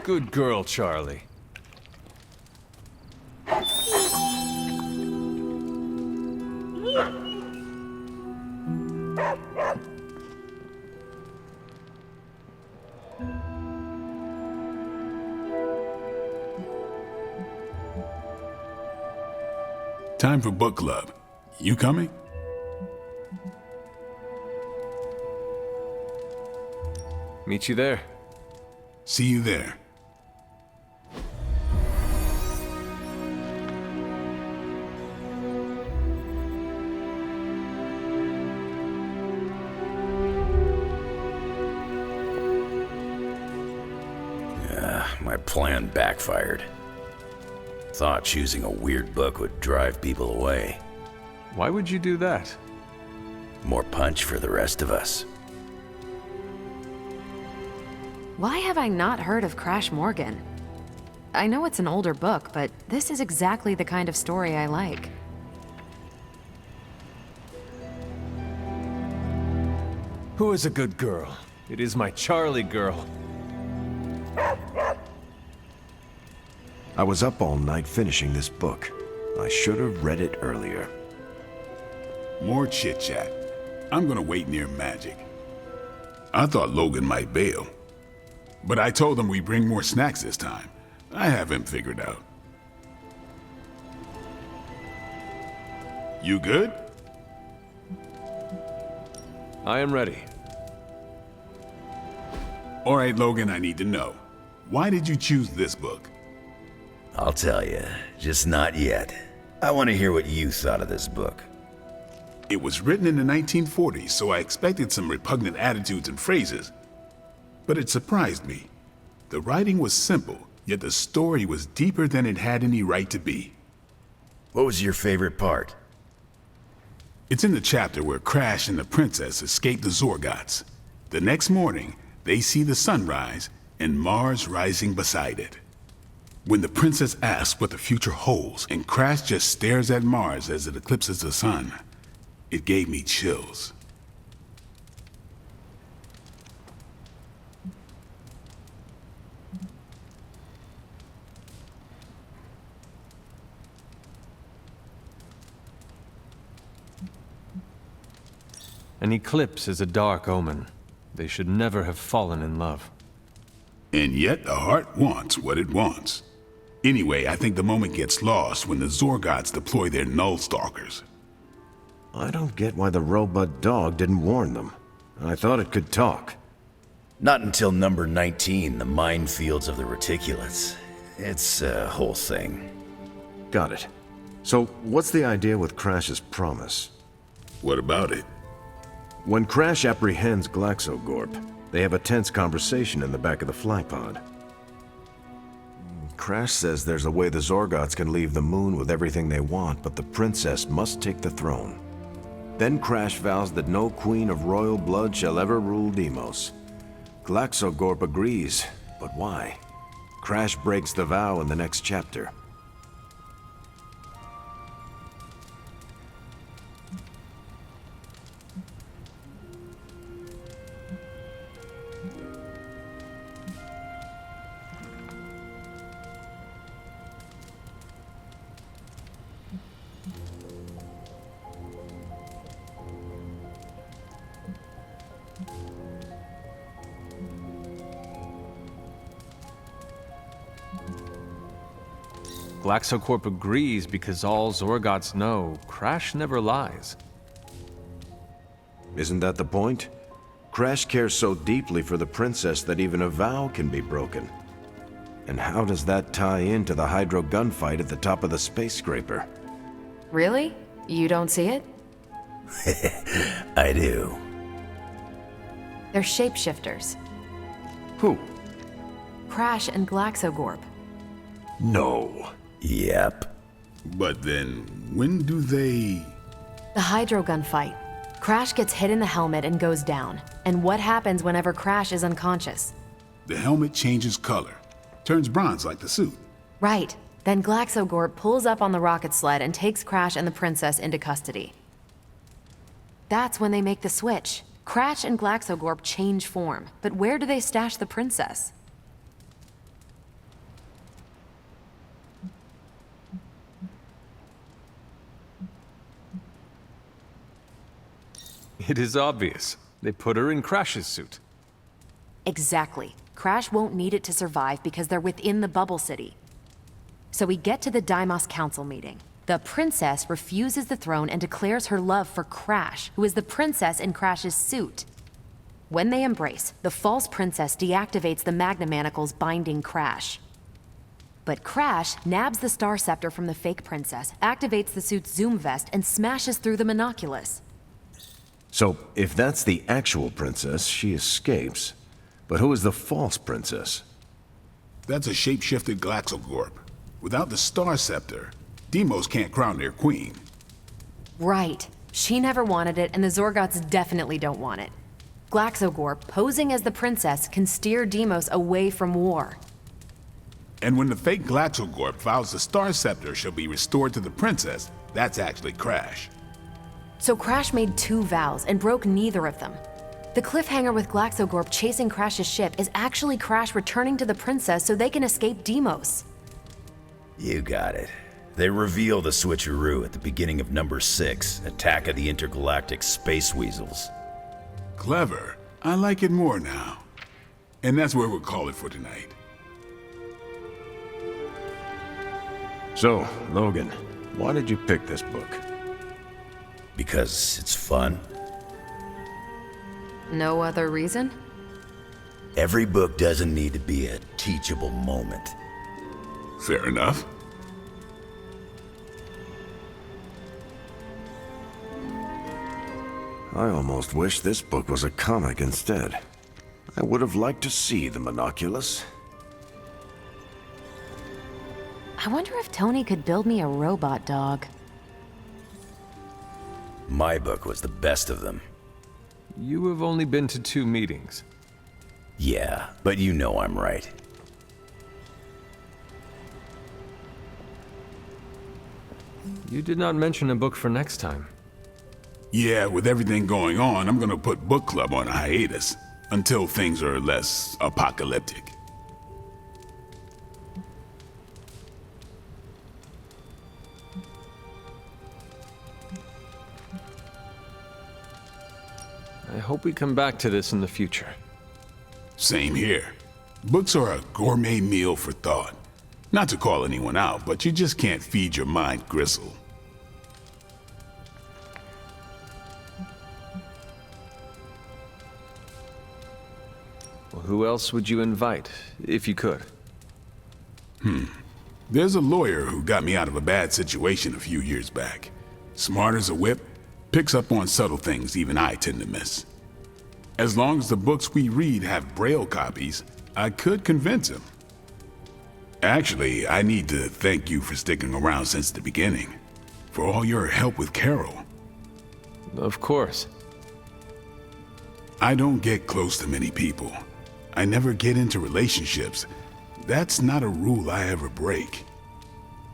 Good girl, Charlie. Time for book club. You coming? Meet you there. See you there. My plan backfired. Thought choosing a weird book would drive people away. Why would you do that? More punch for the rest of us. Why have I not heard of Crash Morgan? I know it's an older book, but this is exactly the kind of story I like. Who is a good girl? It is my Charlie girl. I was up all night finishing this book. I should have read it earlier. More chit-chat. I'm gonna wait near Magic. I thought Logan might bail, but I told him we bring more snacks this time. I have him figured out. You good? I am ready. All right, Logan, I need to know. Why did you choose this book? I'll tell you, just not yet. I want to hear what you thought of this book. It was written in the 1940s, so I expected some repugnant attitudes and phrases. But it surprised me. The writing was simple, yet the story was deeper than it had any right to be. What was your favorite part? It's in the chapter where Crash and the princess escape the Zorgots. The next morning, they see the sun rise and Mars rising beside it. When the princess asks what the future holds and Crash just stares at Mars as it eclipses the sun, it gave me chills. An eclipse is a dark omen. They should never have fallen in love. And yet the heart wants what it wants. Anyway, I think the moment gets lost when the Zorgots deploy their Null Stalkers. I don't get why the robot dog didn't warn them. I thought it could talk. Not until number 19, the minefields of the reticulates. It's a whole thing. Got it. So, what's the idea with Crash's promise? What about it? When Crash apprehends Glaxogorp, they have a tense conversation in the back of the flypod. Crash says there's a way the Zorgots can leave the moon with everything they want, but the princess must take the throne. Then Crash vows that no queen of royal blood shall ever rule Deimos. Glaxogorp agrees, but why? Crash breaks the vow in the next chapter. Glaxocorp agrees because all Zorgots know Crash never lies. Isn't that the point? Crash cares so deeply for the princess that even a vow can be broken. And how does that tie into the Hydro gunfight at the top of the space scraper? Really? You don't see it? I do. They're shapeshifters. Who? Crash and Glaxogorp. No. Yep. But then, when do they... The Hydro gunfight. Crash gets hit in the helmet and goes down. And what happens whenever Crash is unconscious? The helmet changes color. Turns bronze like the suit. Right. Then Glaxogorp pulls up on the rocket sled and takes Crash and the princess into custody. That's when they make the switch. Crash and Glaxogorp change form, but where do they stash the princess? It is obvious. They put her in Crash's suit. Exactly. Crash won't need it to survive because they're within the bubble city. So we get to the Deimos Council meeting. The princess refuses the throne and declares her love for Crash, who is the princess in Crash's suit. When they embrace, the false princess deactivates the Magna Manacles binding Crash. But Crash nabs the Star Scepter from the fake princess, activates the suit's zoom vest, and smashes through the monoculus. So, if that's the actual princess, she escapes. But who is the false princess? That's a shape-shifted Glaxogorp. Without the Star Scepter, Deimos can't crown their queen. Right. She never wanted it, and the Zorgots definitely don't want it. Glaxogorp, posing as the princess, can steer Deimos away from war. And when the fake Glaxogorp vows the Star Scepter shall be restored to the princess, that's actually Crash. So Crash made 2 vows and broke neither of them. The cliffhanger with Glaxogorp chasing Crash's ship is actually Crash returning to the princess so they can escape Deimos. You got it. They reveal the switcheroo at the beginning of number 6, Attack of the Intergalactic Space Weasels. Clever. I like it more now. And that's where we'll call it for tonight. So, Logan, why did you pick this book? Because it's fun. No other reason? Every book doesn't need to be a teachable moment. Fair enough. I almost wish this book was a comic instead. I would have liked to see the monoculus. I wonder if Tony could build me a robot dog. My book was the best of them. You have only been to 2 meetings. Yeah, but you know I'm right. You did not mention a book for next time. Yeah, with everything going on, I'm gonna put book club on a hiatus until things are less apocalyptic. I hope we come back to this in the future. Same here. Books are a gourmet meal for thought. Not to call anyone out, but you just can't feed your mind gristle. Well, who else would you invite, if you could? There's a lawyer who got me out of a bad situation a few years back. Smart as a whip, picks up on subtle things even I tend to miss. As long as the books we read have Braille copies, I could convince him. Actually, I need to thank you for sticking around since the beginning. For all your help with Carol. Of course. I don't get close to many people. I never get into relationships. That's not a rule I ever break.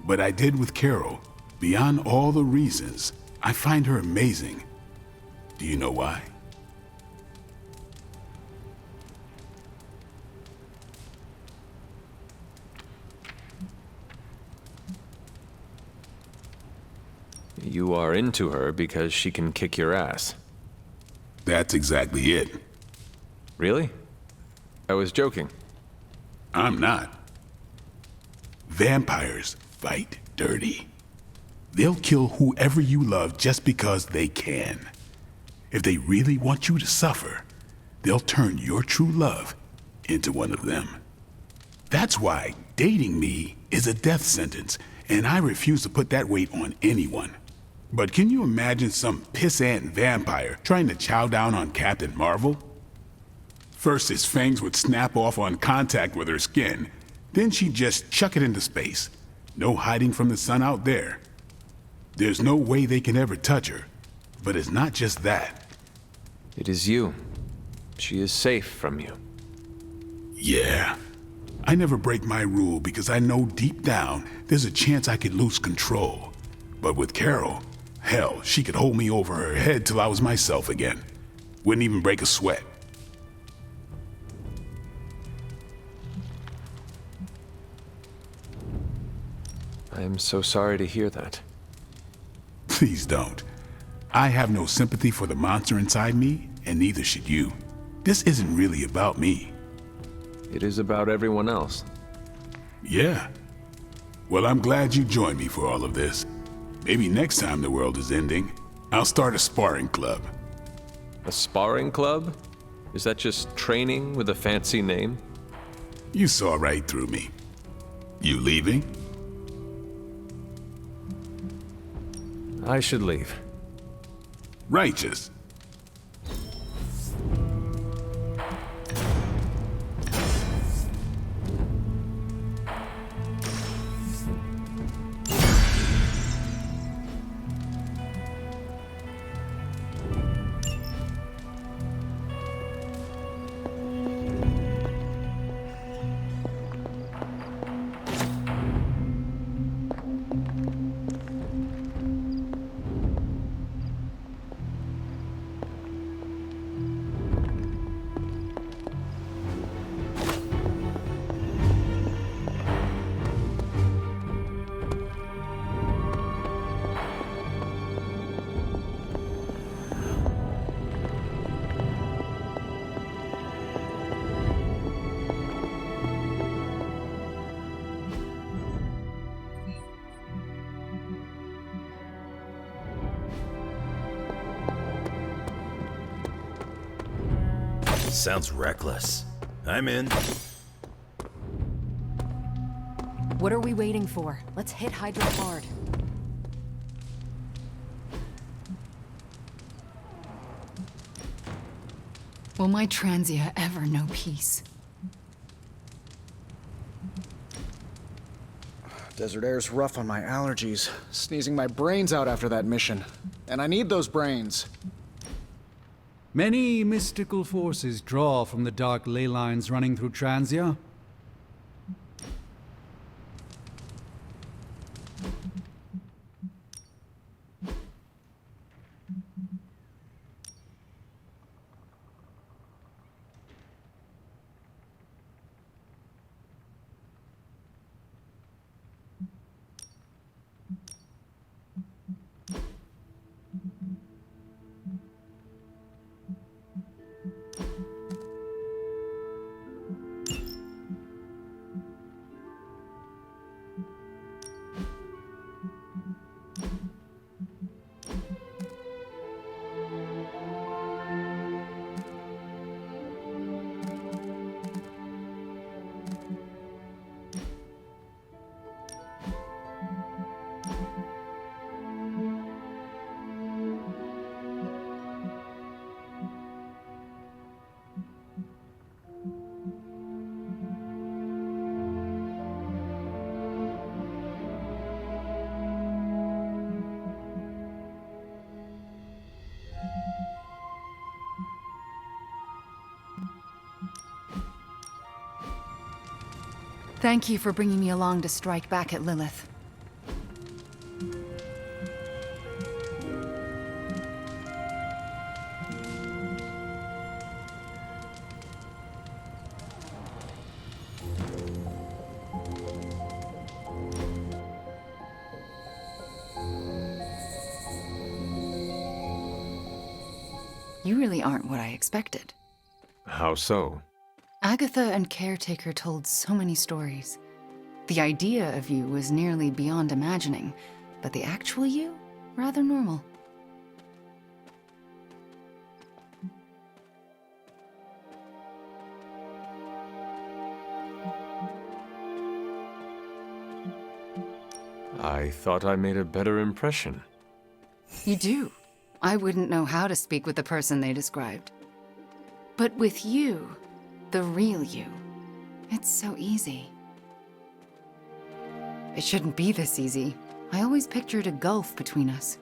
But I did with Carol. Beyond all the reasons, I find her amazing. Do you know why? You are into her because she can kick your ass. That's exactly it. Really? I was joking. I'm not. Vampires fight dirty. They'll kill whoever you love just because they can. If they really want you to suffer, they'll turn your true love into one of them. That's why dating me is a death sentence, and I refuse to put that weight on anyone. But can you imagine some pissant vampire trying to chow down on Captain Marvel? First, his fangs would snap off on contact with her skin. Then she'd just chuck it into space. No hiding from the sun out there. There's no way they can ever touch her. But it's not just that. It is you. She is safe from you. Yeah. I never break my rule because I know deep down there's a chance I could lose control. But with Carol, hell, she could hold me over her head till I was myself again. Wouldn't even break a sweat. I am so sorry to hear that. Please don't. I have no sympathy for the monster inside me, and neither should you. This isn't really about me. It is about everyone else. Yeah. Well, I'm glad you joined me for all of this. Maybe next time the world is ending, I'll start a sparring club. A sparring club? Is that just training with a fancy name? You saw right through me. You leaving? I should leave. Righteous. Sounds reckless. I'm in. What are we waiting for? Let's hit Hydra hard. Will my Transia ever know peace? Desert air's rough on my allergies. Sneezing my brains out after that mission. And I need those brains. Many mystical forces draw from the dark ley lines running through Transia. Thank you for bringing me along to strike back at Lilith. You really aren't what I expected. How so? Agatha and Caretaker told so many stories. The idea of you was nearly beyond imagining, but the actual you, rather normal. I thought I made a better impression. You do. I wouldn't know how to speak with the person they described. But with you, the real you, it's so easy. It shouldn't be this easy. I always pictured a gulf between us.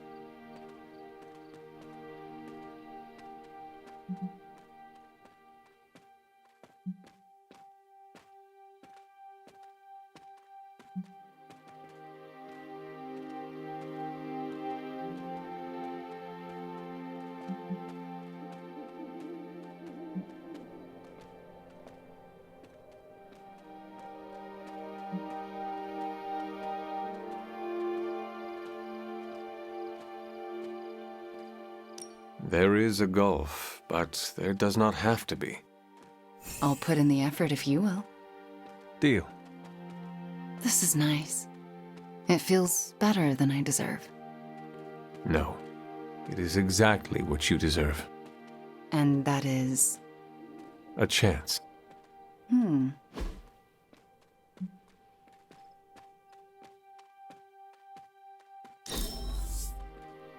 There is a gulf, but there does not have to be. I'll put in the effort if you will. Deal. This is nice. It feels better than I deserve. No. It is exactly what you deserve. And that is... A chance.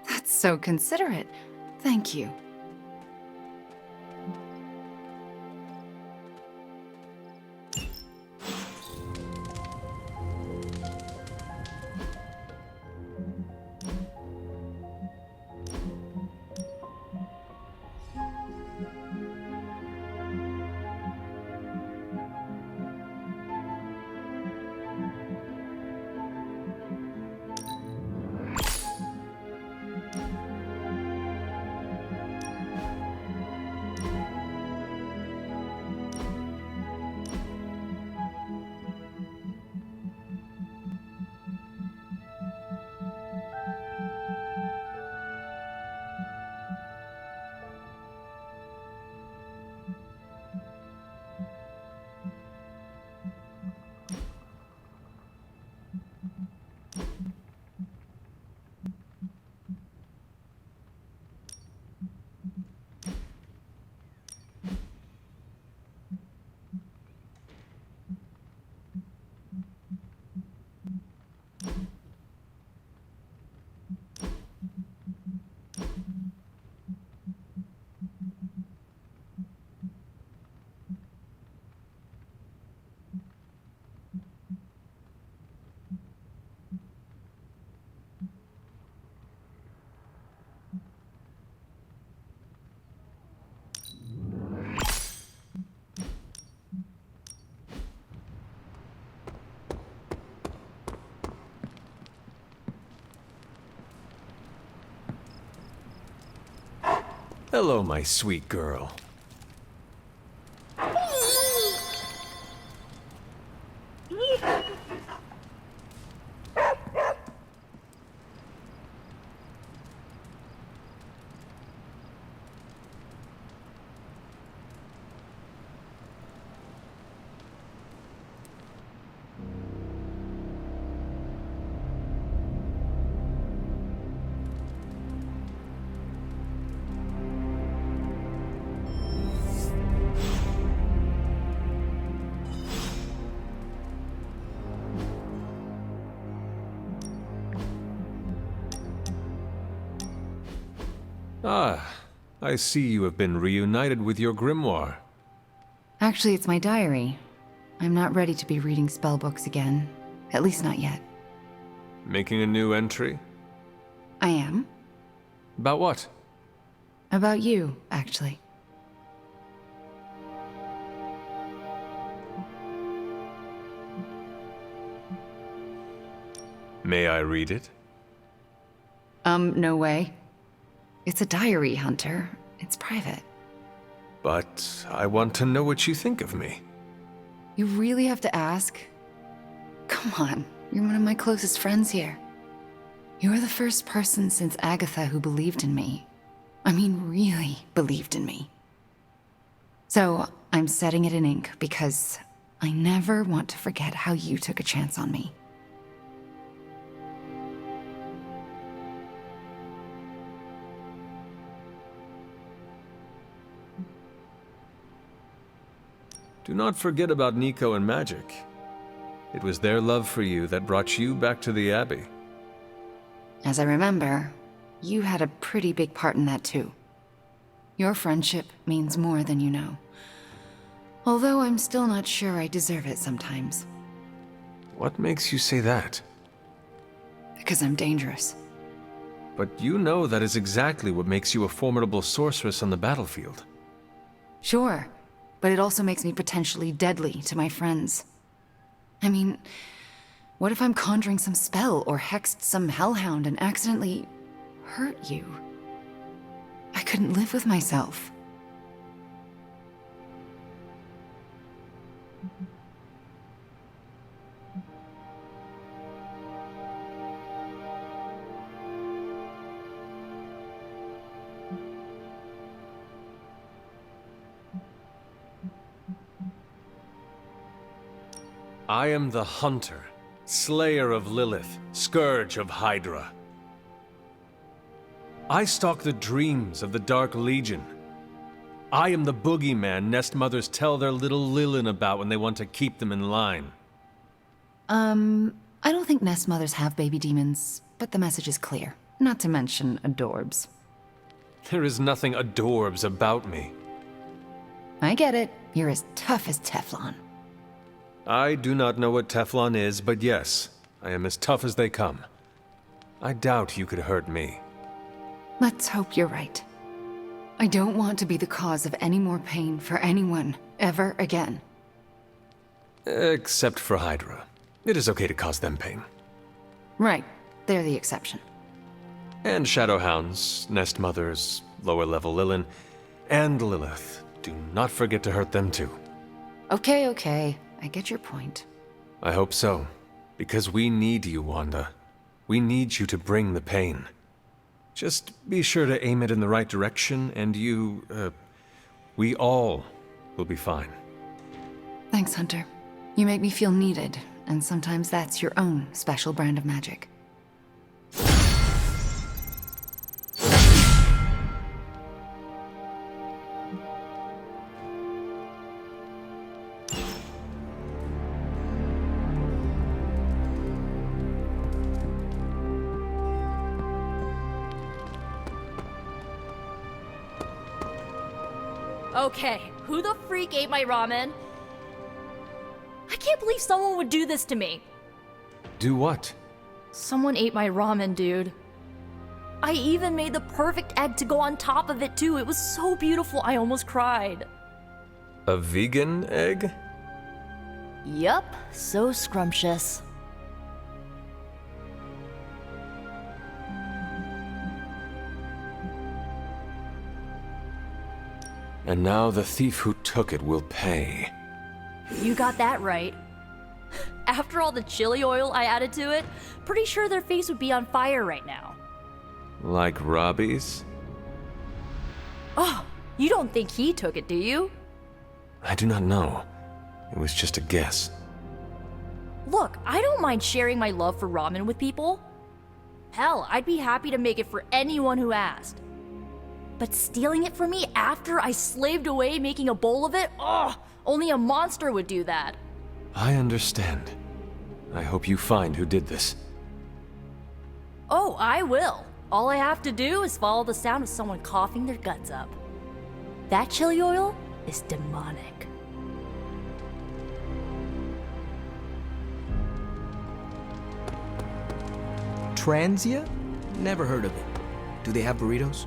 That's so considerate. Thank you. Hello, my sweet girl. Ah, I see you have been reunited with your grimoire. Actually, it's my diary. I'm not ready to be reading spellbooks again. At least not yet. Making a new entry? I am. About what? About you, actually. May I read it? No way. It's a diary, Hunter. It's private. But I want to know what you think of me. You really have to ask? Come on, you're one of my closest friends here. You're the first person since Agatha who believed in me. I mean, really believed in me. So, I'm setting it in ink because I never want to forget how you took a chance on me. Do not forget about Nico and Magic. It was their love for you that brought you back to the Abbey. As I remember, you had a pretty big part in that too. Your friendship means more than you know. Although I'm still not sure I deserve it sometimes. What makes you say that? Because I'm dangerous. But you know that is exactly what makes you a formidable sorceress on the battlefield. Sure, but it also makes me potentially deadly to my friends. I mean, what if I'm conjuring some spell or hexed some hellhound and accidentally hurt you? I couldn't live with myself. I am the Hunter, Slayer of Lilith, Scourge of Hydra. I stalk the dreams of the Dark Legion. I am the boogeyman nest mothers tell their little Lilin about when they want to keep them in line. I don't think nest mothers have baby demons, but the message is clear. Not to mention adorbs. There is nothing adorbs about me. I get it. You're as tough as Teflon. I do not know what Teflon is, but yes, I am as tough as they come. I doubt you could hurt me. Let's hope you're right. I don't want to be the cause of any more pain for anyone, ever again. Except for Hydra. It is okay to cause them pain. Right. They're the exception. And Shadowhounds, Nest Mothers, lower level Lilin, and Lilith. Do not forget to hurt them too. Okay. I get your point. I hope so. Because we need you, Wanda. We need you to bring the pain. Just be sure to aim it in the right direction, and we all will be fine. Thanks, Hunter. You make me feel needed, and sometimes that's your own special brand of magic. Okay, who the freak ate my ramen? I can't believe someone would do this to me. Do what? Someone ate my ramen, dude. I even made the perfect egg to go on top of it, too. It was so beautiful, I almost cried. A vegan egg? Yup, so scrumptious. And now the thief who took it will pay. You got that right. After all the chili oil I added to it, pretty sure their face would be on fire right now. Like Robbie's? Oh, you don't think he took it, do you? I do not know. It was just a guess. Look, I don't mind sharing my love for ramen with people. Hell, I'd be happy to make it for anyone who asked. But stealing it from me after I slaved away making a bowl of it? Ugh, only a monster would do that. I understand. I hope you find who did this. Oh, I will. All I have to do is follow the sound of someone coughing their guts up. That chili oil is demonic. Transia? Never heard of it. Do they have burritos?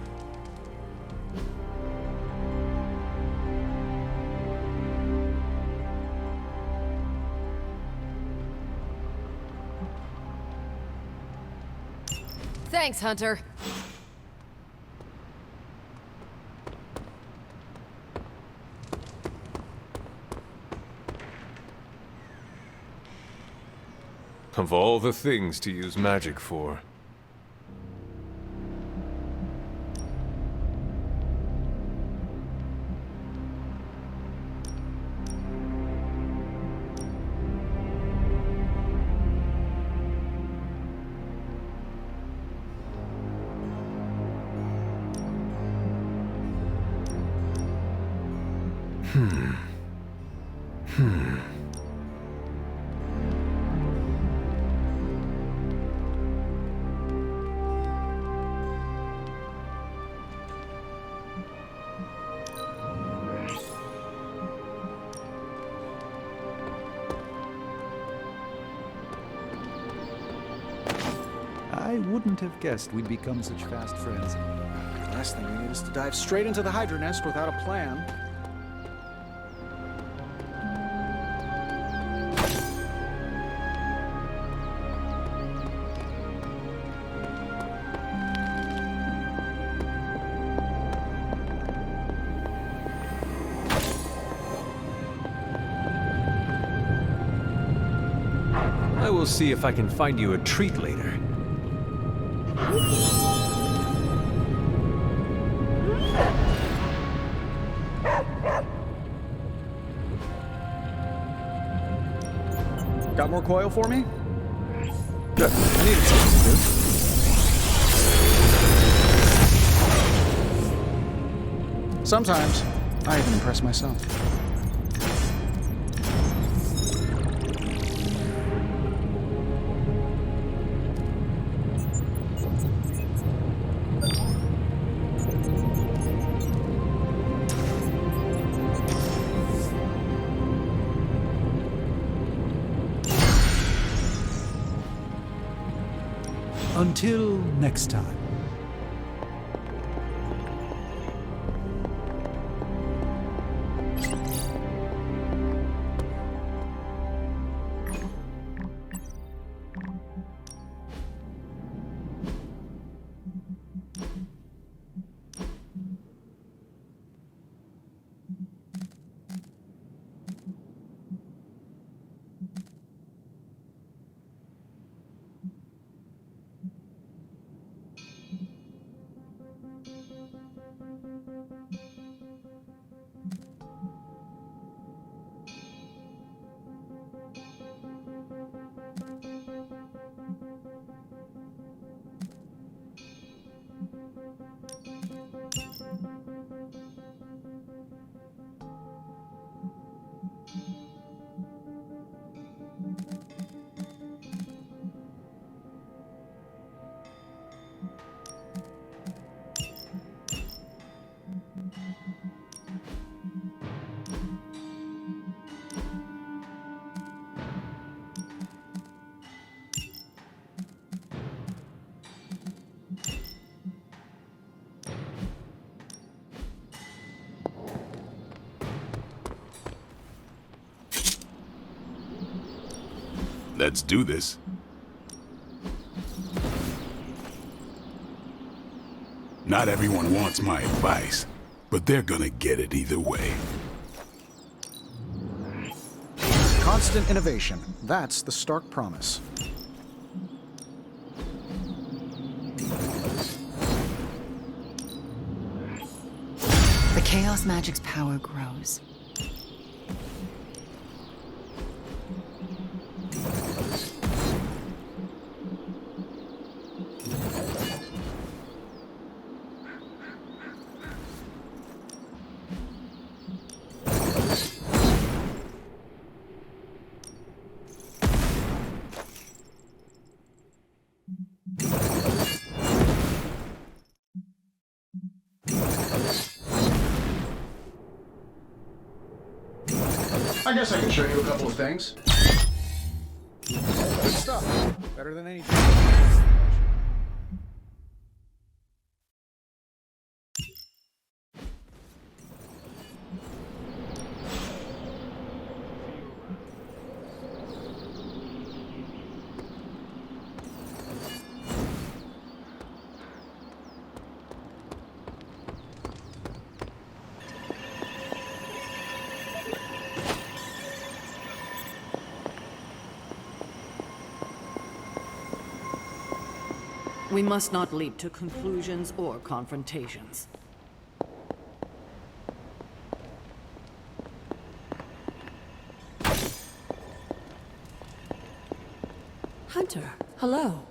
Thanks, Hunter. Of all the things to use magic for. I wouldn't have guessed we'd become such fast friends. Last thing we need is to dive straight into the Hydra nest without a plan. I will see if I can find you a treat later. Got more coil for me? Good. I needed something to do. Sometimes, I even impress myself. Until next time. Let's do this. Not everyone wants my advice, but they're gonna get it either way. Constant innovation. That's the stark promise. The Chaos Magic's power grows. I guess I can show you a couple of things. Good stuff. Better than anything. We must not leap to conclusions or confrontations. Hunter, hello.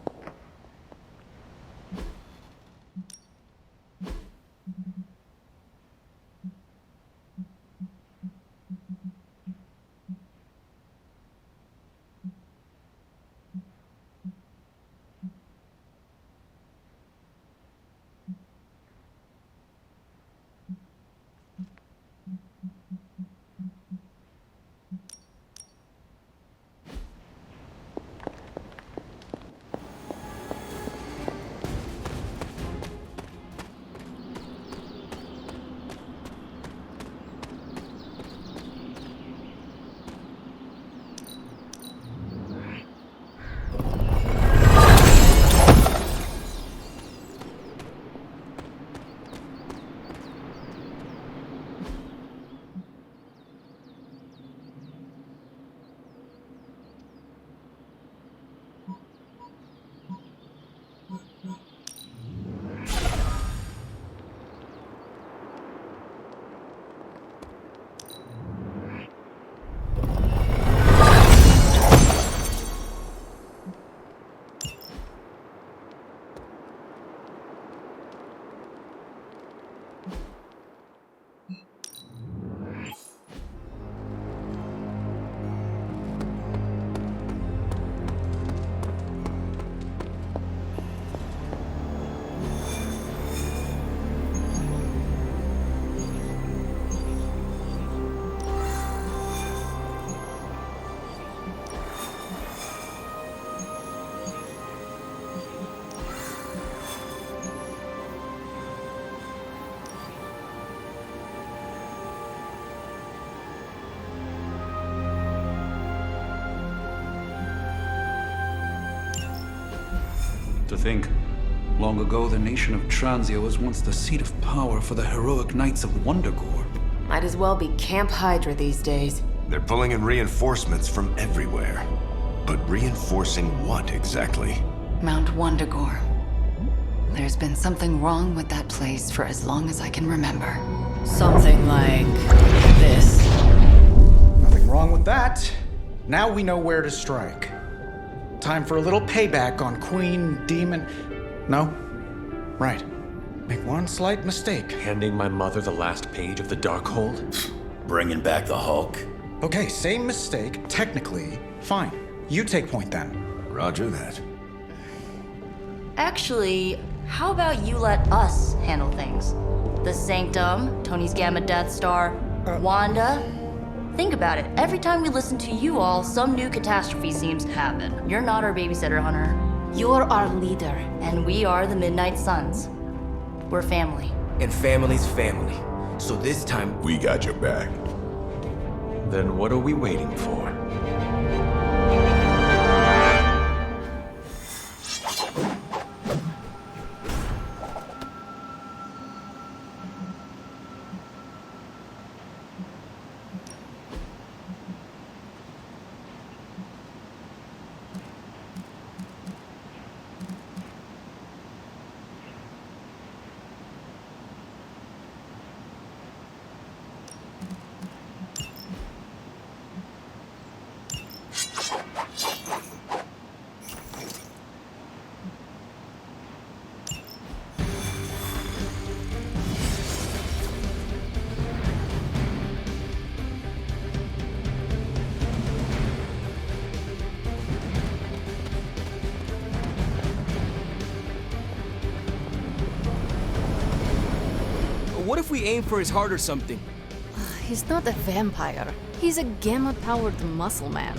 To think, long ago the nation of Transia was once the seat of power for the heroic knights of Wondergore. Might as well be Camp Hydra these days. They're pulling in reinforcements from everywhere. But reinforcing what exactly? Mount Wondergore. There's been something wrong with that place for as long as I can remember. Something like this. Nothing wrong with that. Now we know where to strike. Time for a little payback on Queen, Demon... No? Right. Make one slight mistake. Handing my mother the last page of the Darkhold? Bringing back the Hulk. Okay, same mistake. Technically, fine. You take point then. Roger that. Actually, how about you let us handle things? The Sanctum, Tony's Gamma Death Star, Wanda. Think about it. Every time we listen to you all, some new catastrophe seems to happen. You're not our babysitter, Hunter. You're our leader. And we are the Midnight Suns. We're family. And family's family. So this time, We got your back. Then what are we waiting for? what if we aim for his heart or something? He's not a vampire. He's a gamma-powered muscle man.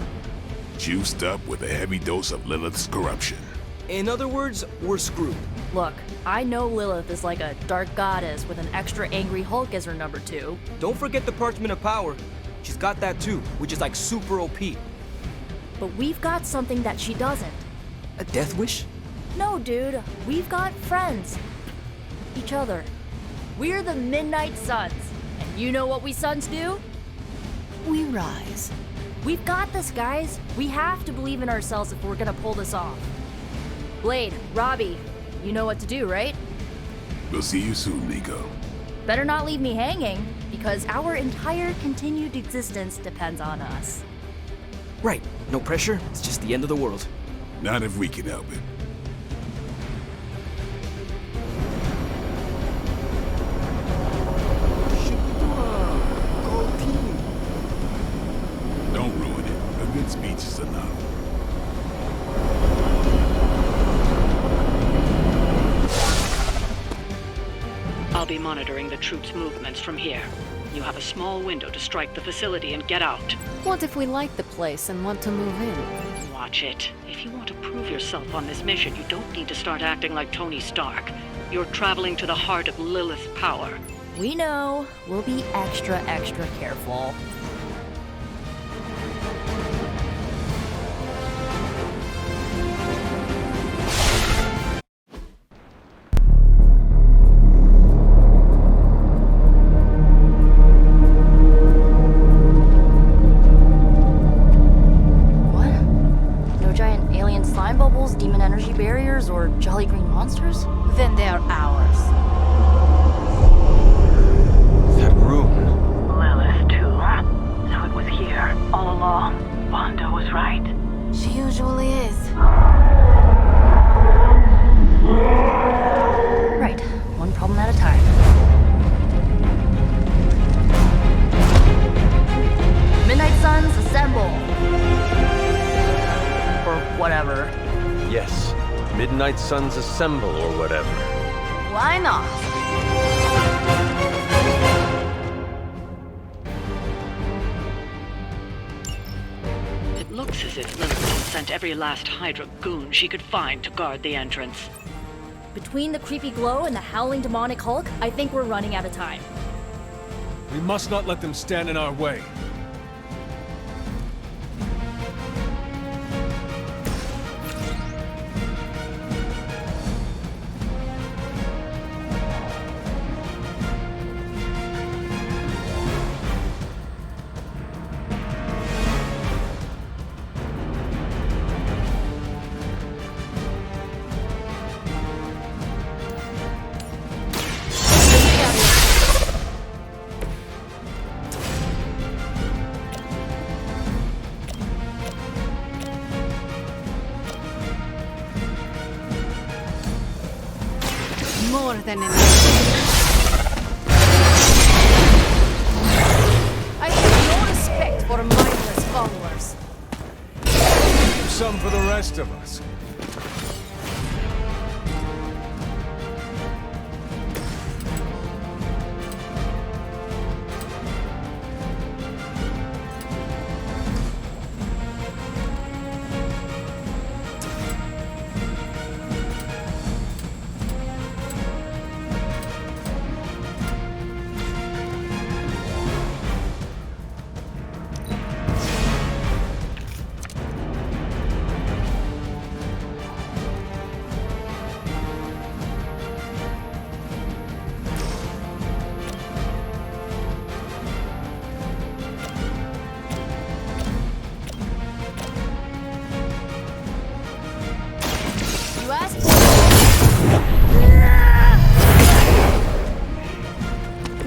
Juiced up with a heavy dose of Lilith's corruption. In other words, we're screwed. Look, I know Lilith is like a dark goddess with an extra angry Hulk as her number 2. Don't forget the Parchment of Power. She's got that too, which is like super OP. But we've got something that she doesn't. A death wish? No, dude. We've got friends. Each other. We're the Midnight Suns. And you know what we Suns do? We rise. We've got this, guys. We have to believe in ourselves if we're gonna pull this off. Blade, Robbie, you know what to do, right? We'll see you soon, Nico. Better not leave me hanging, because our entire continued existence depends on us. Right. No pressure. It's just the end of the world. Not if we can help it. Don't ruin it. A good speech is enough. I'll be monitoring the troops' movements from here. You have a small window to strike the facility and get out. What if we like the place and want to move in? Watch it. If you want to prove yourself on this mission, you don't need to start acting like Tony Stark. You're traveling to the heart of Lilith's power. We know. We'll be extra careful. Demon energy barriers or jolly green monsters? Then they're ours. That room. Lilith, too. So it was here, all along. Wanda was right. She usually is. Right. One problem at a time. Midnight Suns, assemble! Or whatever. Yes. Midnight Suns assemble or whatever. Why not? It looks as if Lilith has sent every last Hydra goon she could find to guard the entrance. Between the creepy glow and the howling demonic Hulk, I think we're running out of time. We must not let them stand in our way. than in I have no respect for mindless followers. Some for the rest of us. You asked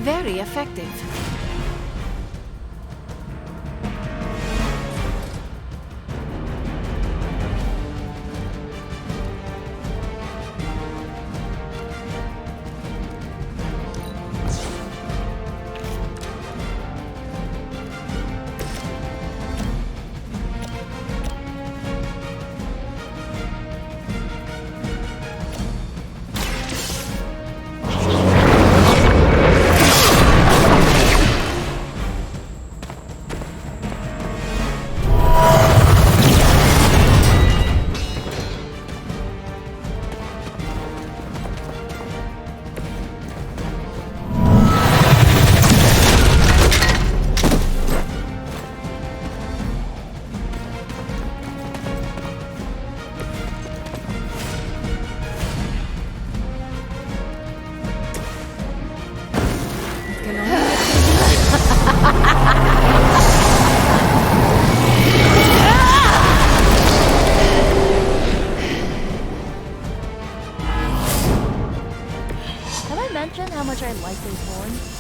very effective. Have I mentioned how much I like those horns?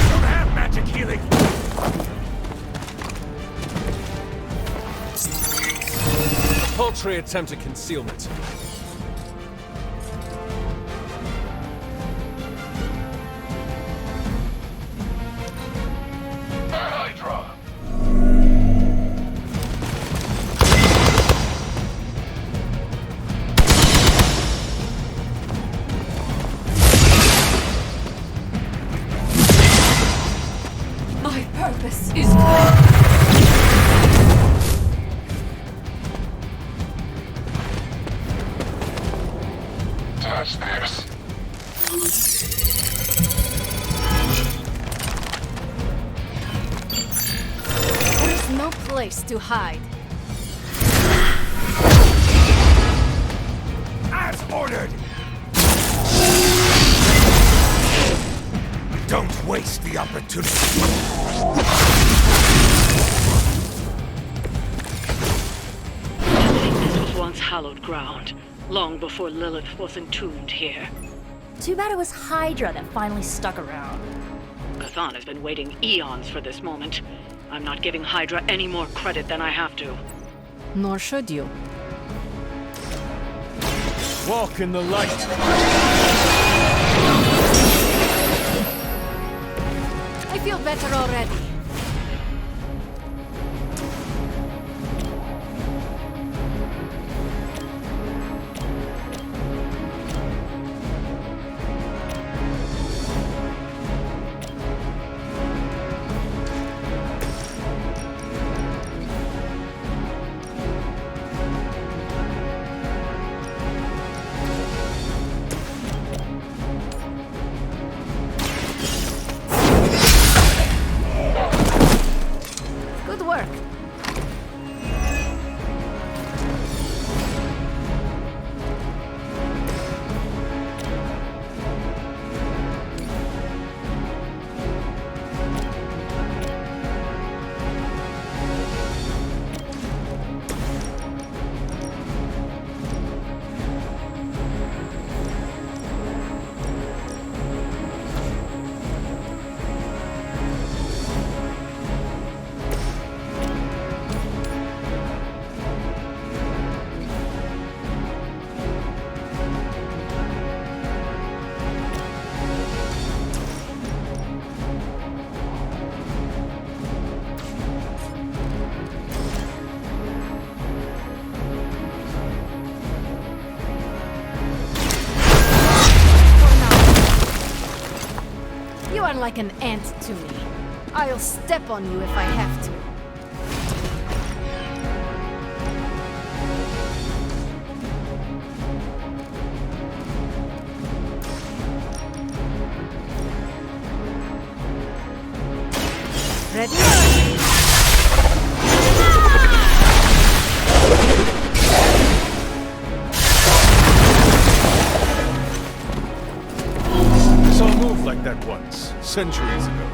Don't have magic healing! Paltry attempt at concealment. Hydra! My purpose is clear. Touch this. There is no place to hide. As ordered! Don't waste the opportunity. This was once hallowed ground, long before Lilith was entombed here. Too bad it was Hydra that finally stuck around. Gathan has been waiting eons for this moment. I'm not giving Hydra any more credit than I have to. Nor should you. Walk in the light. I feel better already. are like an ant to me. I'll step on you if I have to. Ready? I saw a move like that once, centuries ago.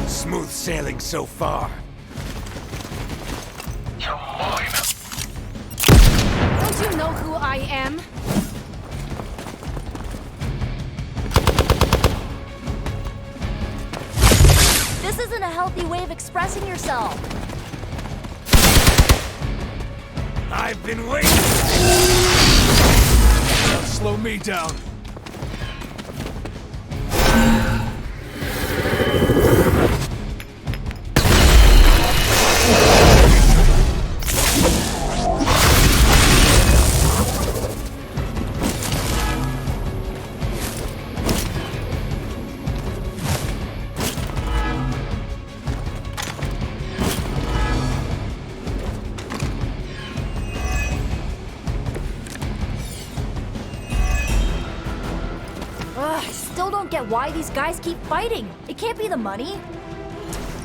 Smooth sailing so far. Don't you know who I am? This isn't a healthy way of expressing yourself. I've been waiting. Don't slow me down. Ugh, I still don't get why these guys keep fighting. It can't be the money.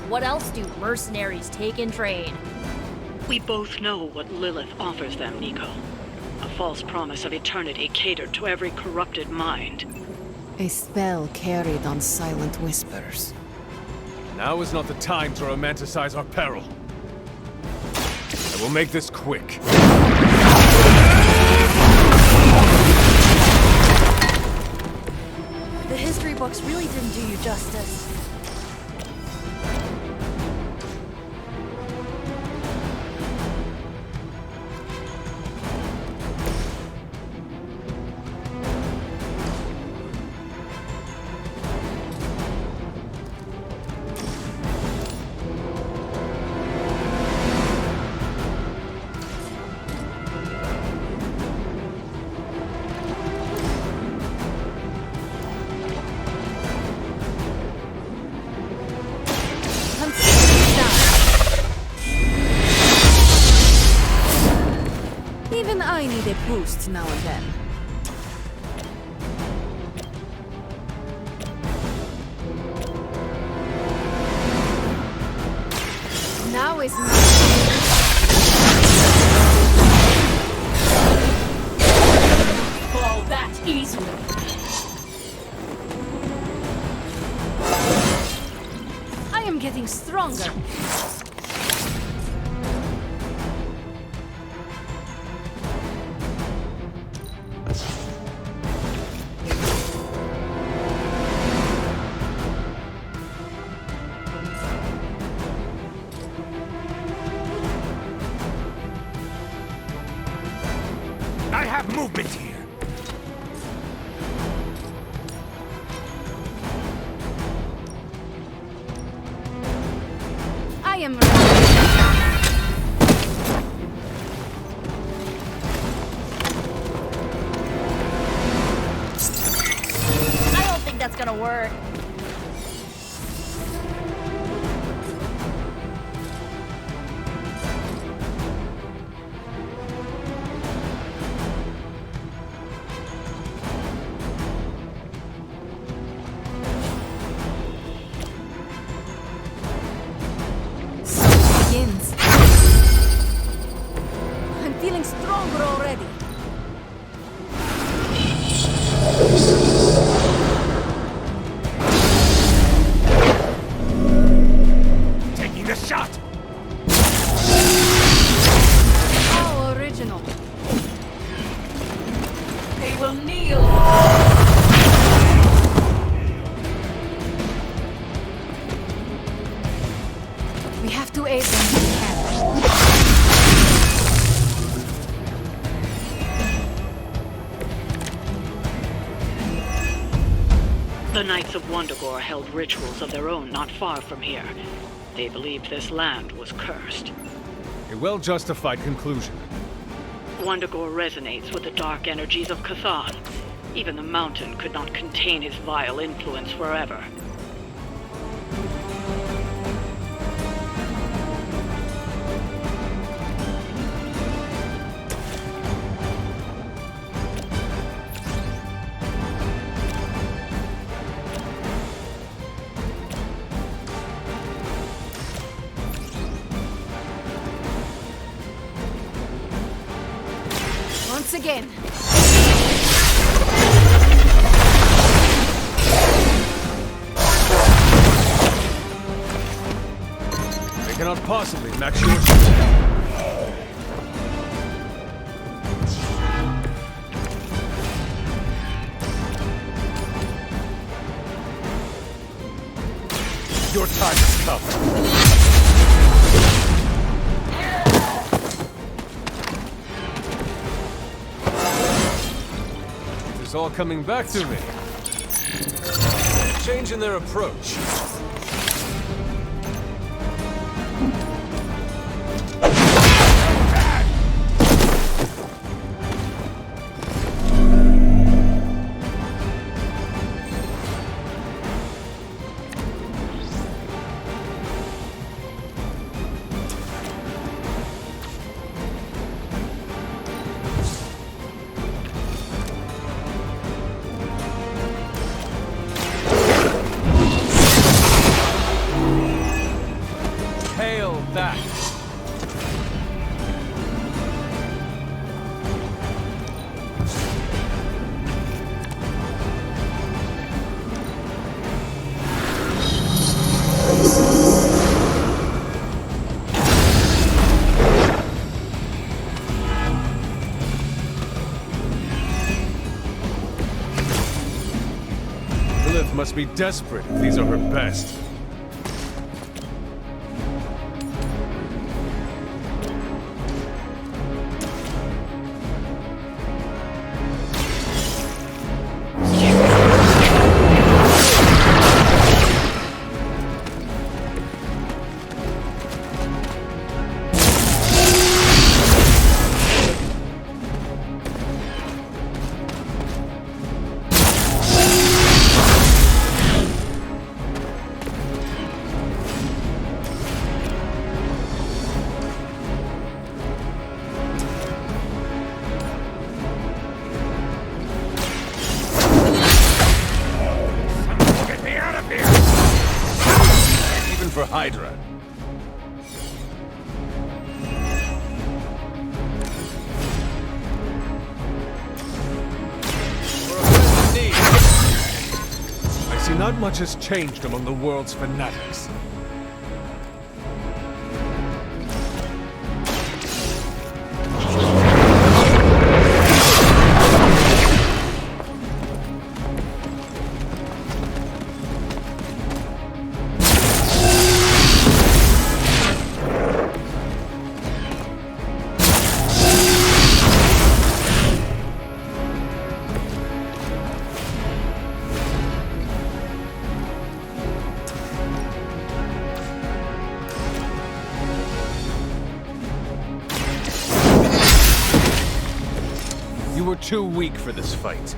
What else do mercenaries take in trade? We both know what Lilith offers them, Nico. A false promise of eternity catered to every corrupted mind. A spell carried on silent whispers. Now is not the time to romanticize our peril. I will make this quick. The history books really didn't do you justice. Even I need a boost now and then. Now is Oh, that easily. I am getting stronger. I have movement here. I am ready. gonna work. Begins. I'm feeling stronger already. Taking the shot! How original. They will kneel. We have to aid them if we can. The Knights of Wundagore held rituals of their own not far from here. They believed this land was cursed. A well-justified conclusion. Wundagore resonates with the dark energies of Cthon. Even the mountain could not contain his vile influence forever. Once again. They cannot possibly match your... Your time has come. It's all coming back to me. Change in their approach. Hail that! Lilith must be desperate if these are her best. Get me out of here! Even for Hydra. For a friend in need. I see not much has changed among the world's fanatics. You were too weak for this fight.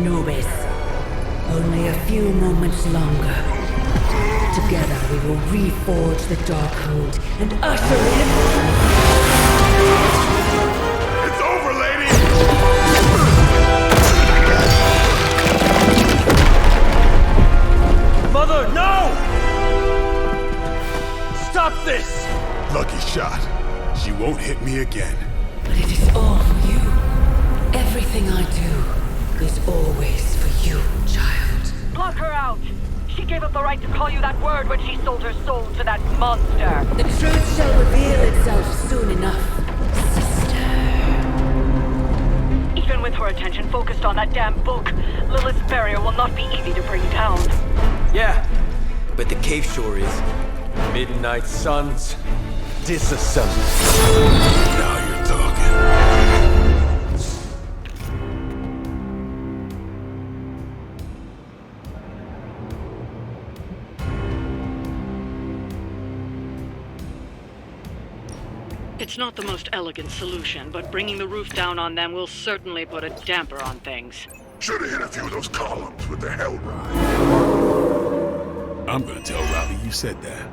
nobis. Only a few moments longer. Together we will reforge the Darkhold and usher in... It's over, lady! Mother, no! Stop this! Lucky shot. She won't hit me again. But it is all for you. Everything I do is always for you, child. Block her out! She gave up the right to call you that word when she sold her soul to that monster. The truth shall reveal itself soon enough, sister. Even with her attention focused on that damn book, Lilith's barrier will not be easy to bring down. Yeah, but the cave sure is. Midnight suns, disassemble. Now you're talking. It's not the most elegant solution, but bringing the roof down on them will certainly put a damper on things. Should have hit a few of those columns with the hell rod. I'm gonna tell Robbie you said that.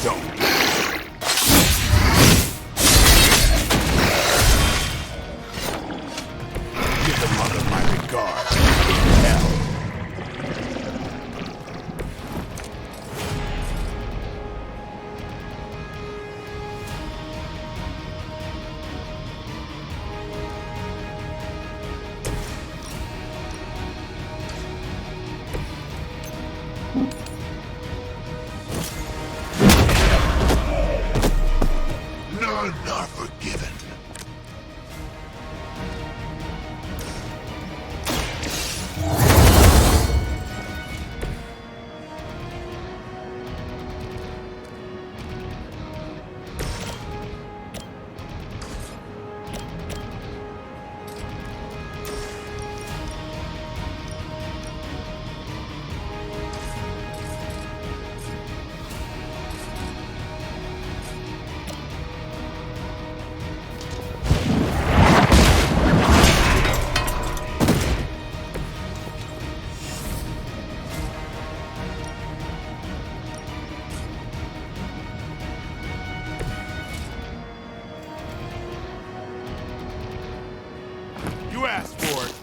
Don't. Give the mother my regards. Hell. None are forgiven. You asked for it.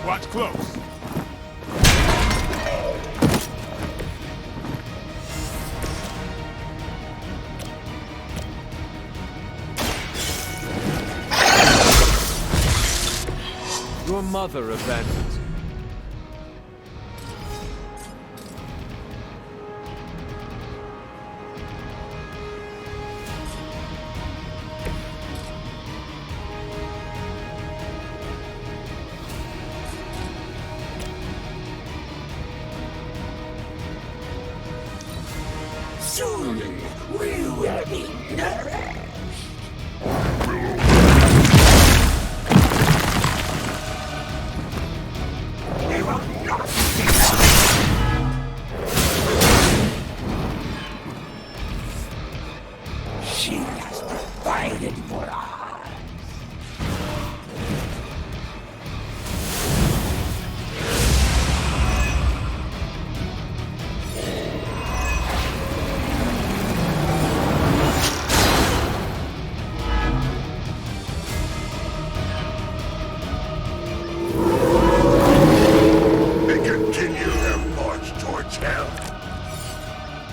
Watch close. Your mother abandoned you. created for us. They continue their march towards hell.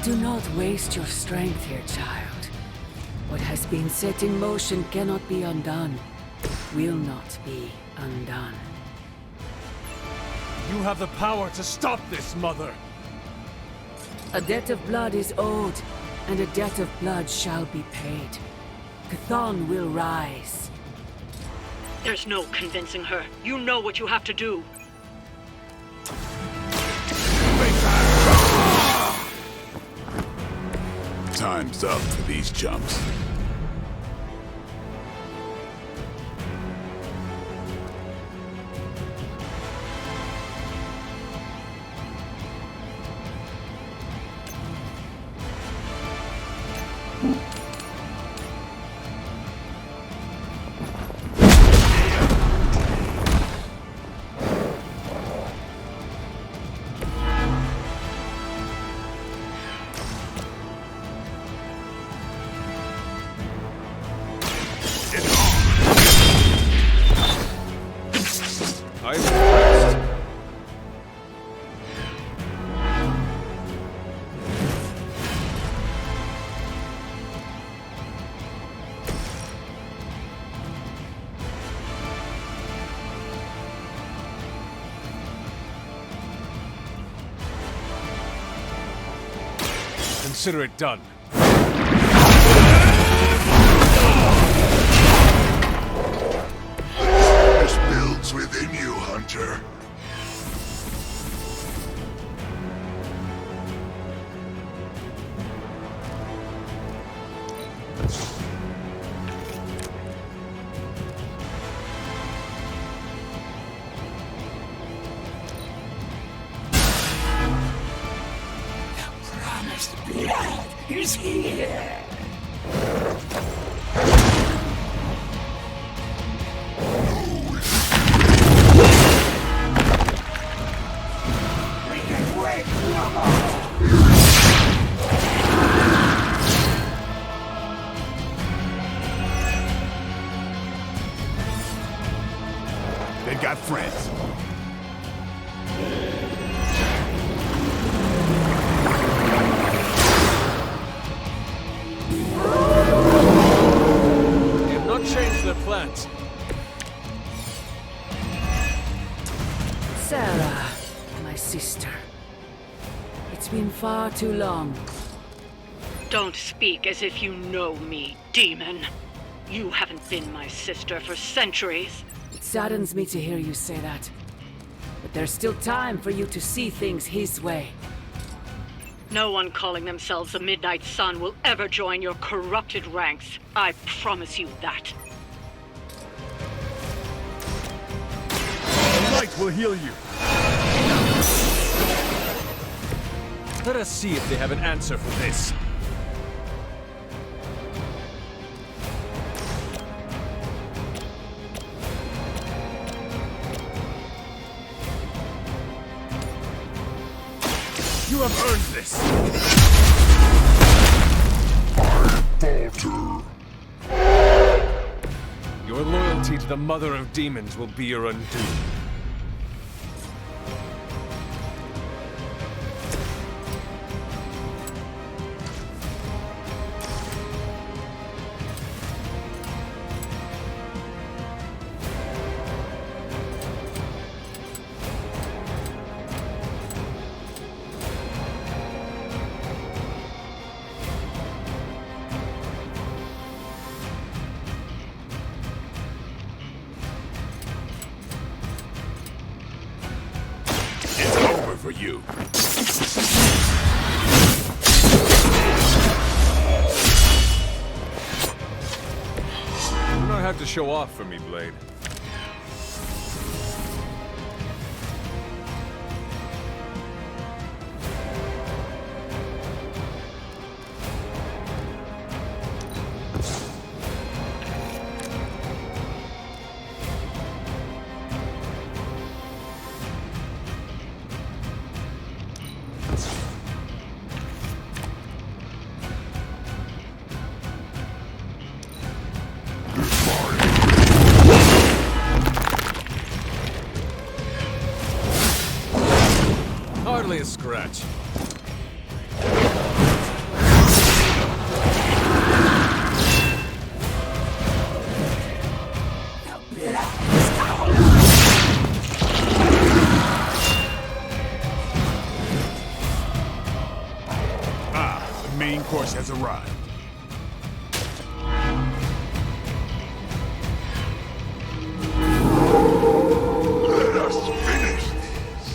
Do not waste your strength here, child. What has been set in motion cannot be undone. Will not be undone. You have the power to stop this, Mother! A debt of blood is owed, and a debt of blood shall be paid. Chthon will rise. There's no convincing her. You know what you have to do. Time's up for these chumps. I'm impressed. Consider it done. This builds within you, Hunter. Promised blood is here. We can wait no more. They got friends. They have not changed their plans. Sarah, my sister. It's been far too long. Don't speak as if you know me, demon. You haven't been my sister for centuries. It saddens me to hear you say that. But there's still time for you to see things his way. No one calling themselves the Midnight Sun will ever join your corrupted ranks. I promise you that. The light will heal you. Let us see if they have an answer for this. You have earned this. Falter. Your loyalty to the Mother of Demons will be your undoing. It's over for you. You don't have to show off for me, Blade. a scratch. The main course has arrived. Let us finish this.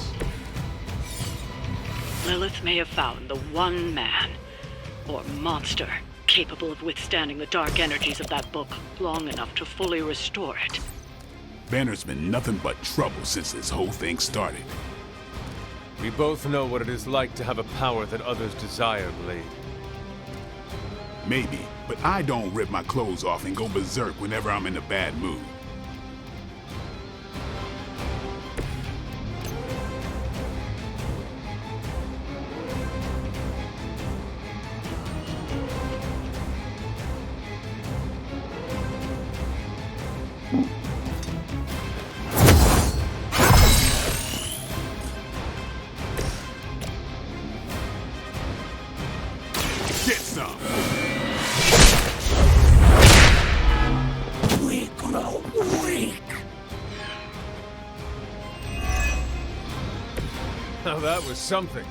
Lilith may have found the one man, or monster, capable of withstanding the dark energies of that book long enough to fully restore it. Banner's been nothing but trouble since this whole thing started. We both know what it is like to have a power that others desire, Blade. Maybe, but I don't rip my clothes off and go berserk whenever I'm in a bad mood. Get some! We grow weak. Now that was something.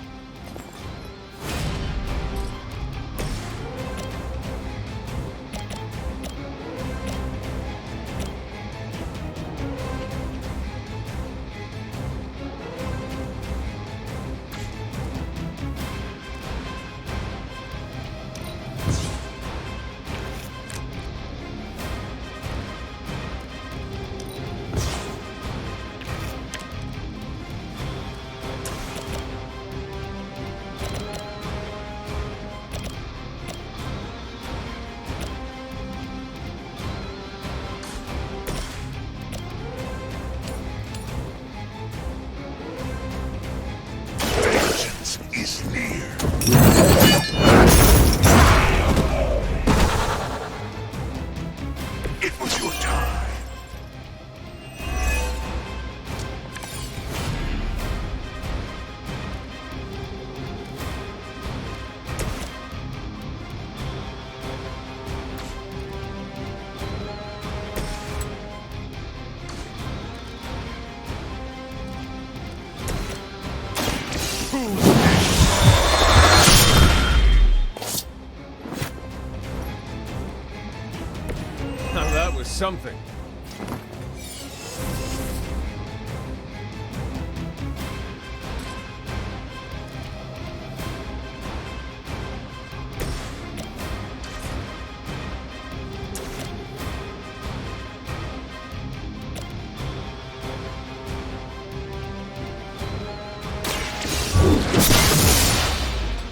Vengeance is near. It was your time. Now that was something.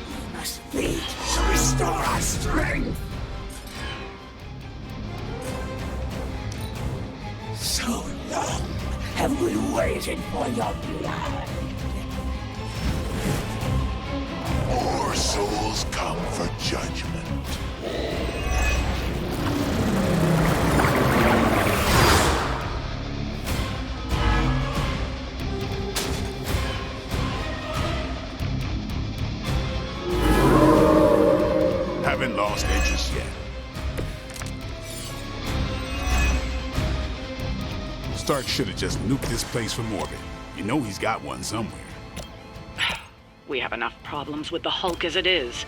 We must feed to restore our strength. So long have we waited for your blood. More souls come for judgment. Haven't lost interest yet. Stark should have just nuked this place from orbit. You know he's got one somewhere. We have enough problems with the Hulk as it is.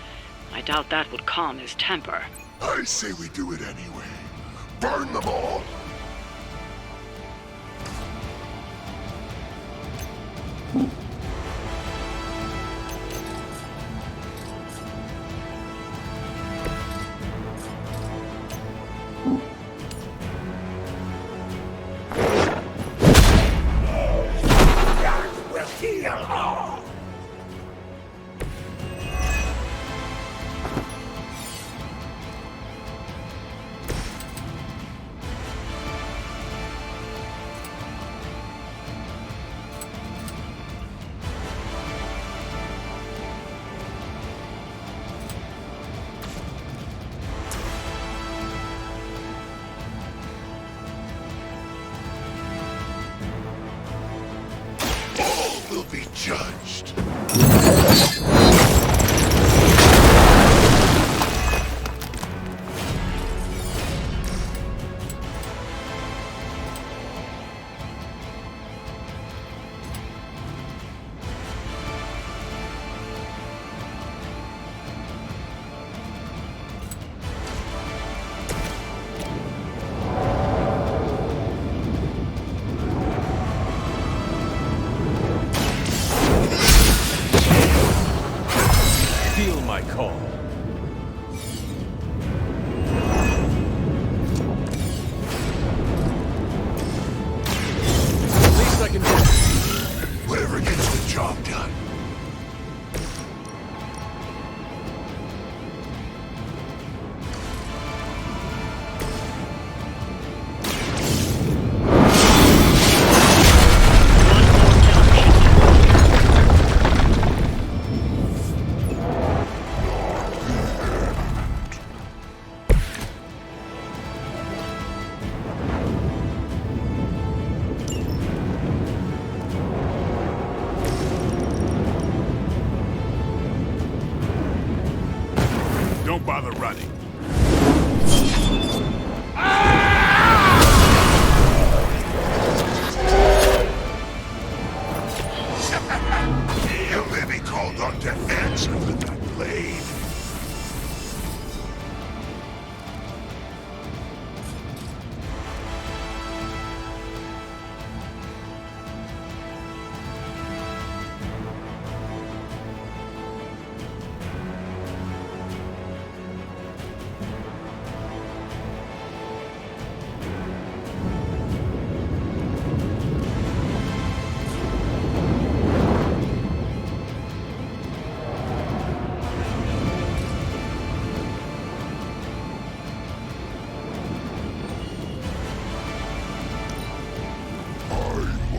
I doubt that would calm his temper. I say we do it anyway. Burn them all! That will heal all! All will be judged.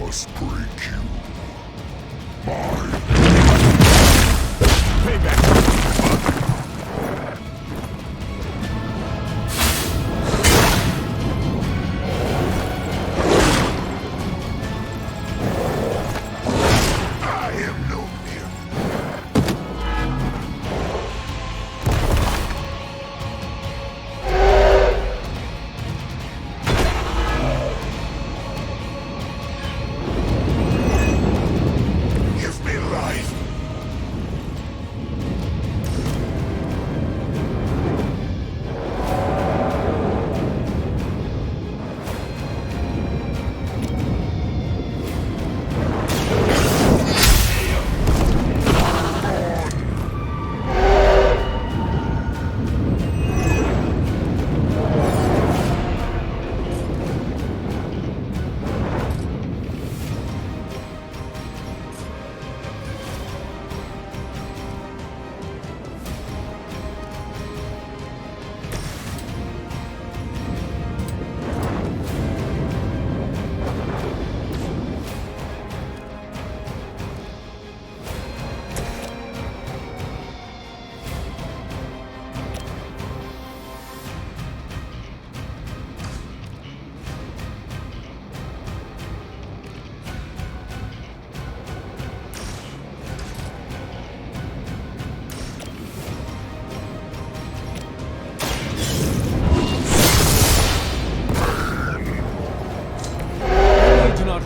must break you.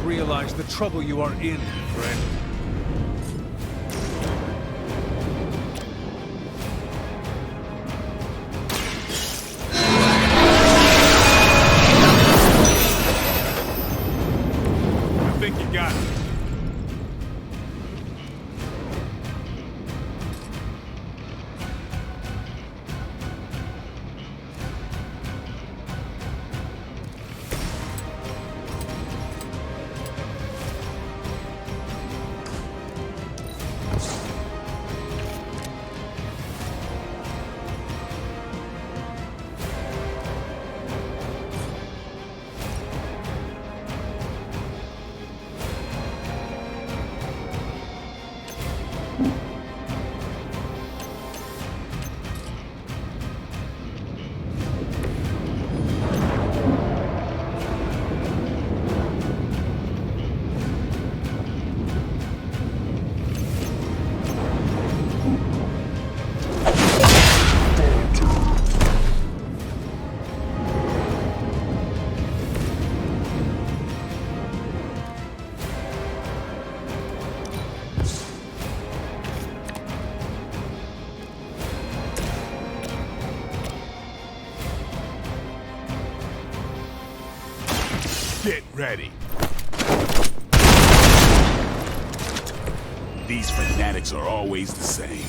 Realize the trouble you are in, friend. I think you got it. Get ready. These fanatics are always the same.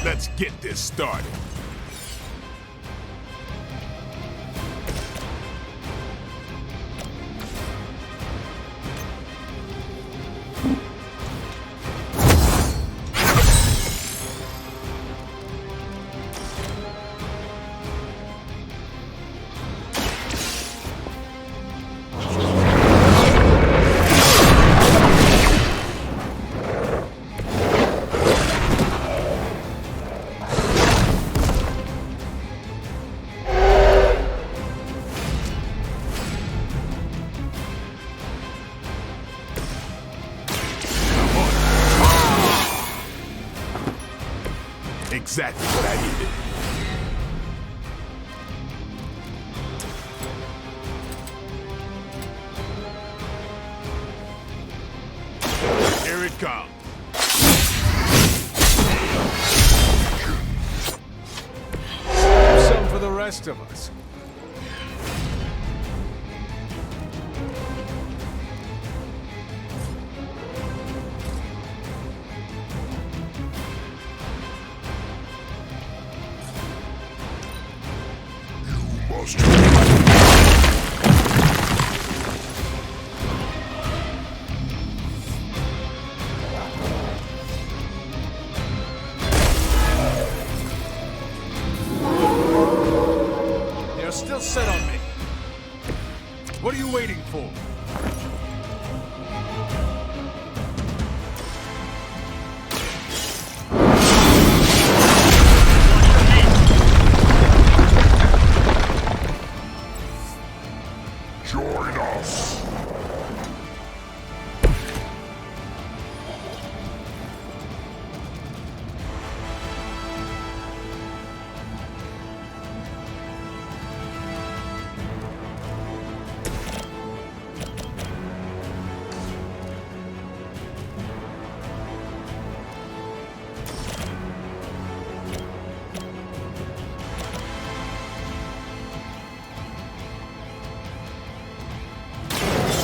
Let's get this started. Exactly what I needed. come. Some for the rest of us. They're still set on me. What are you waiting for? Join us.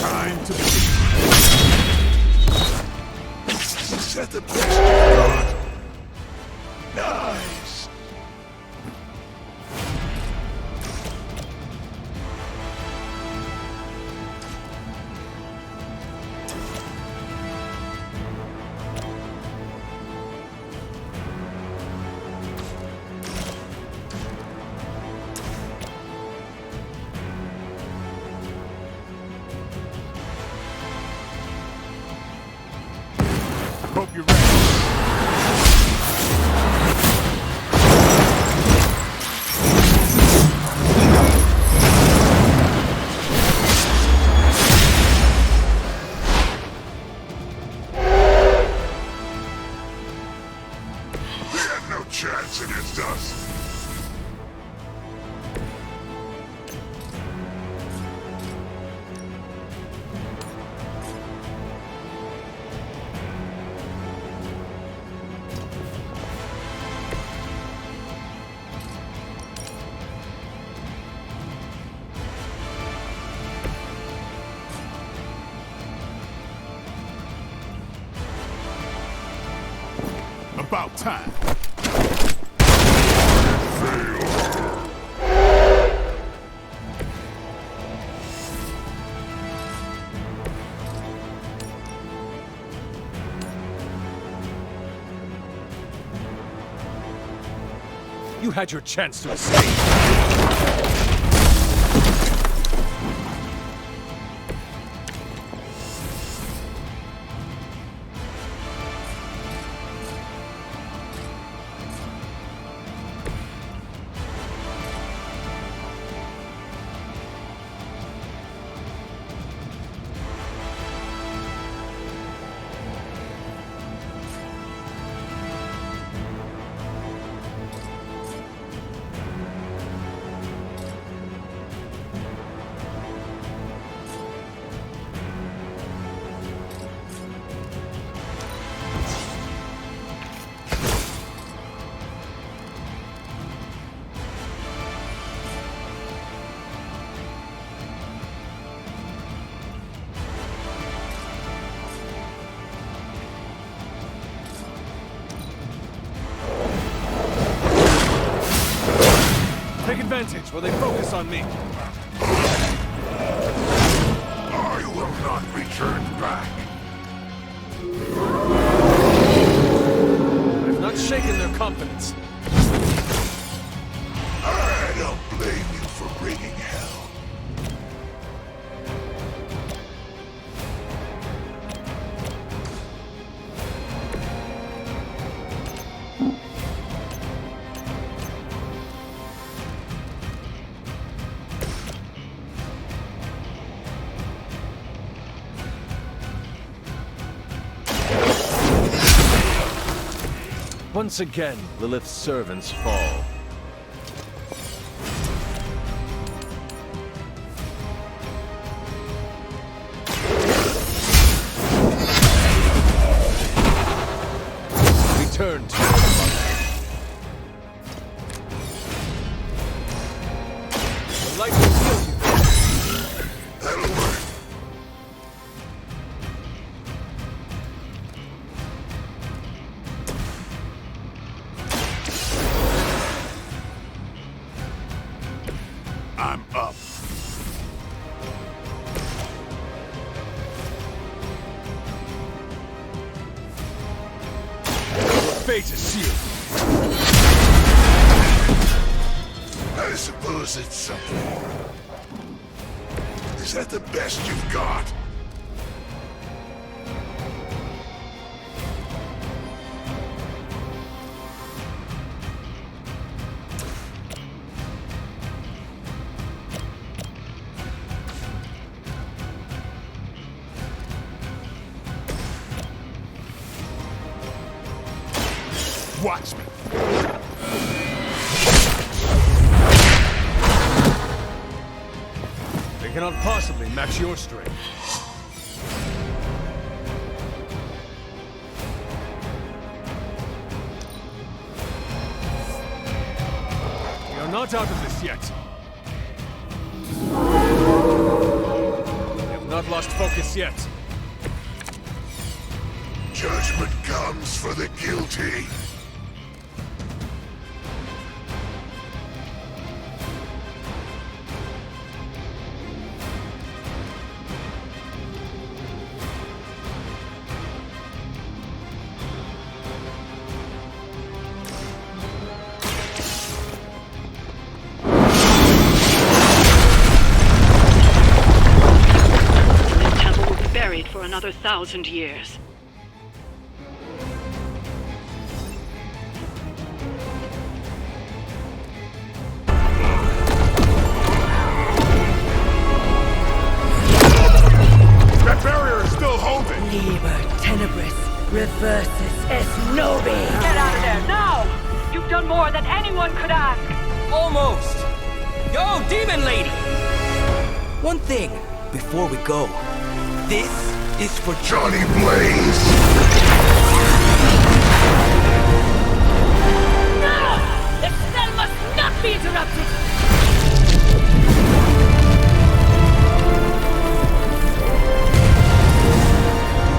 Time to Set the best you got. Nice. hope you're ready. They had no chance against us. About time. You had your chance to escape. Take advantage while they focus on me. I will not return back. I've not shaken their confidence. I don't blame you for bringing hell. Once again, Lilith's servants fall. light the shield you think. That'll work. I'm up. Face is sealed. I suppose it's something. Is that the best you've got? Watch me. They cannot possibly match your strength. We are not out of this yet. We have not lost focus yet. Judgment comes for the guilty. For another 1,000 years. That barrier is still holding. Liber tenebris reversus es novi. Get out of there, now! You've done more than anyone could ask! Almost. Yo, demon lady! One thing before we go. This is for Johnny Blaze! No! The spell must not be interrupted!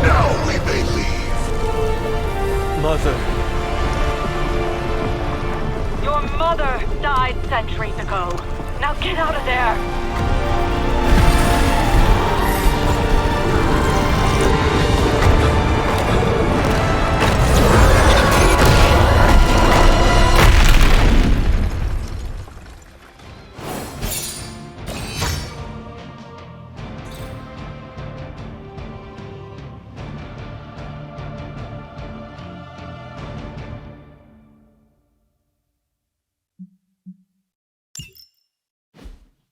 Now we may leave. Mother. Your mother died centuries ago. Now get out of there!